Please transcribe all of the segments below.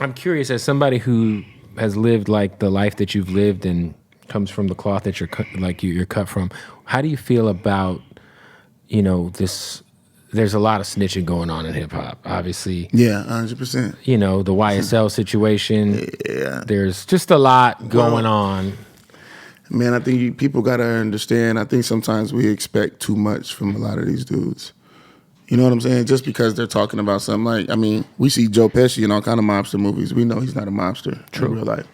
I'm curious, as somebody who has lived like the life that you've lived and comes from the cloth that you're cut from, how do you feel about, this? There's a lot of snitching going on in hip hop, obviously. Yeah, 100%. The YSL situation. Yeah. There's just a lot going on. Man, I think people got to understand, I think sometimes we expect too much from a lot of these dudes. You know what I'm saying? Just because they're talking about something we see Joe Pesci in all kind of mobster movies. We know he's not a mobster in real life.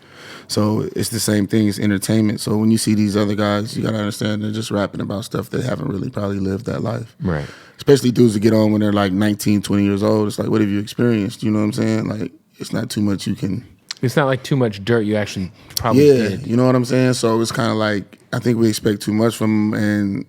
So it's the same thing as entertainment. So when you see these other guys, you got to understand they're just rapping about stuff they haven't really probably lived that life. Right. Especially dudes that get on when they're like 19, 20 years old. It's like, what have you experienced? You know what I'm saying? Like, it's not too much you can... It's not like too much dirt you actually probably did. You know what I'm saying? So it's kind of like, I think we expect too much from them. And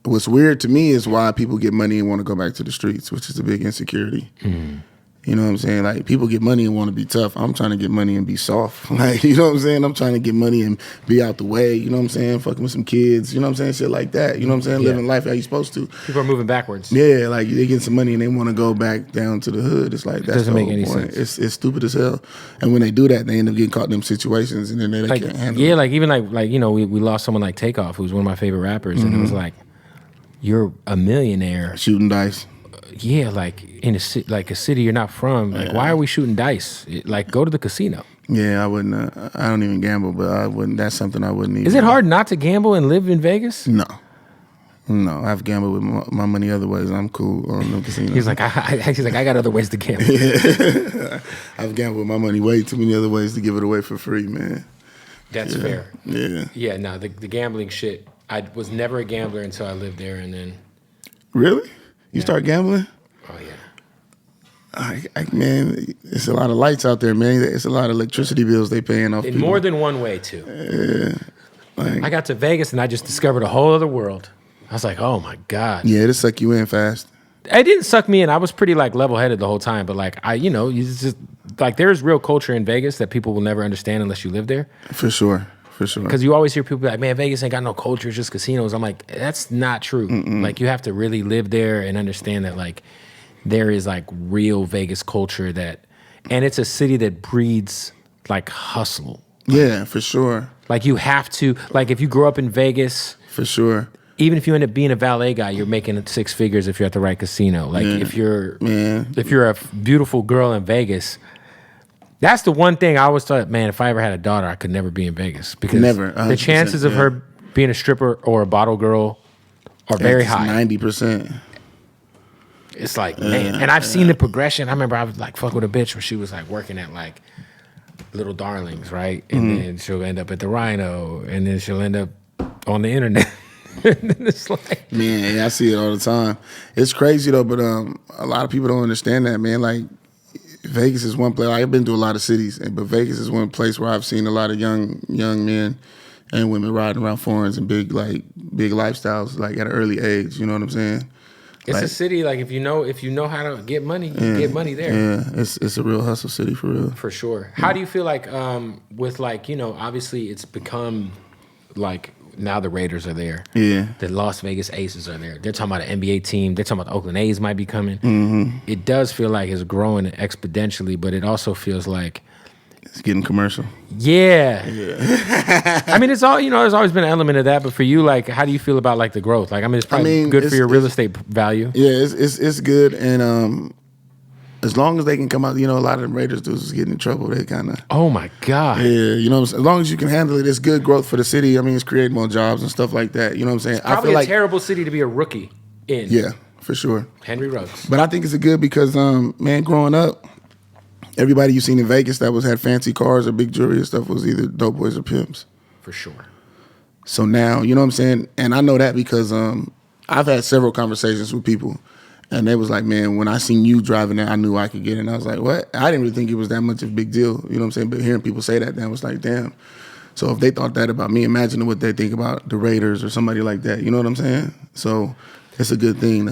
what's weird to me is why people get money and want to go back to the streets, which is a big insecurity. Mm. You know what I'm saying? Like, people get money and want to be tough. I'm trying to get money and be soft. Like, you know what I'm saying? I'm trying to get money and be out the way. You know what I'm saying? Fucking with some kids. You know what I'm saying? Shit like that. You know what I'm saying? Living life how you supposed to. People are moving backwards. Yeah, like they get some money and they want to go back down to the hood. It's like, that's doesn't make any sense. It's stupid as hell. And when they do that, they end up getting caught in them situations and then they can't handle it. Yeah, like even we lost someone like Takeoff, who's one of my favorite rappers, and it was like, you're a millionaire. Shooting dice. Yeah, like in a city you're not from. Like, why are we shooting dice? Like, go to the casino. Yeah, I wouldn't. I don't even gamble, but I wouldn't. That's something I wouldn't even. Is it hard not to gamble and live in Vegas? No, I've gambled with my money other ways. I'm cool on the casino. He's like, I got other ways to gamble. Yeah. I've gambled with my money way too many other ways to give it away for free, man. That's fair. Yeah. Yeah. No, the gambling shit. I was never a gambler until I lived there, and then. Really? You start gambling? Oh, yeah. Man, it's a lot of lights out there, man. It's a lot of electricity bills they paying off. In people. more than one way, too. Yeah. I got to Vegas, and I just discovered a whole other world. I was like, oh, my God. Yeah, it'll suck you in fast. It didn't suck me in. I was pretty, level-headed the whole time. But, you just, there's real culture in Vegas that people will never understand unless you live there. For sure. Because you always hear people be like, man, Vegas ain't got no culture, it's just casinos. I'm like, that's not true. Mm-mm. Like, you have to really live there and understand that, there is, real Vegas culture and it's a city that breeds, hustle. Yeah, for sure. You have to, if you grow up in Vegas. For sure. Even if you end up being a valet guy, you're making 6 figures if you're at the right casino. If you're a beautiful girl in Vegas. That's the one thing I always thought, man, if I ever had a daughter, I could never be in Vegas. Because the chances of her being a stripper or a bottle girl are very high. 90%. It's man. And I've seen the progression. I remember I was fuck with a bitch when she was working at Little Darlings, right? And then she'll end up at the Rhino, and then she'll end up on the internet. And then it's man, I see it all the time. It's crazy though, but a lot of people don't understand that, man. Vegas is one place. I've been to a lot of cities, but Vegas is one place where I've seen a lot of young men and women riding around foreigns and big lifestyles at an early age. You know what I'm saying? It's a city if you know how to get money, you get money there. Yeah, it's a real hustle city for real. For sure. How do you feel with obviously it's become now the Raiders are there. Yeah. The Las Vegas Aces are there. They're talking about an NBA team. They're talking about the Oakland A's might be coming. Mm-hmm. It does feel like it's growing exponentially, but it also feels like it's getting commercial. Yeah. I mean, it's all there's always been an element of that, but for you, how do you feel about the growth? It's probably good for your real estate value. Yeah, it's good, and as long as they can come out, a lot of the Raiders dudes is getting in trouble. They kind of. Oh my God. Yeah, as long as you can handle it, it's good growth for the city. I mean, it's creating more jobs and stuff like that. You know what I'm saying? It's probably a terrible city to be a rookie in. Yeah, for sure. Henry Ruggs. But I think it's good because, man, growing up, everybody you seen in Vegas that had fancy cars or big jewelry and stuff was either dope boys or pimps. For sure. So now, you know what I'm saying? And I know that because I've had several conversations with people. And they was like, man, when I seen you driving there, I knew I could get it. And I was like, what? I didn't really think it was that much of a big deal. You know what I'm saying? But hearing people say that, then I was like, damn. So if they thought that about me, imagine what they think about the Raiders or somebody like that. You know what I'm saying? So it's a good thing.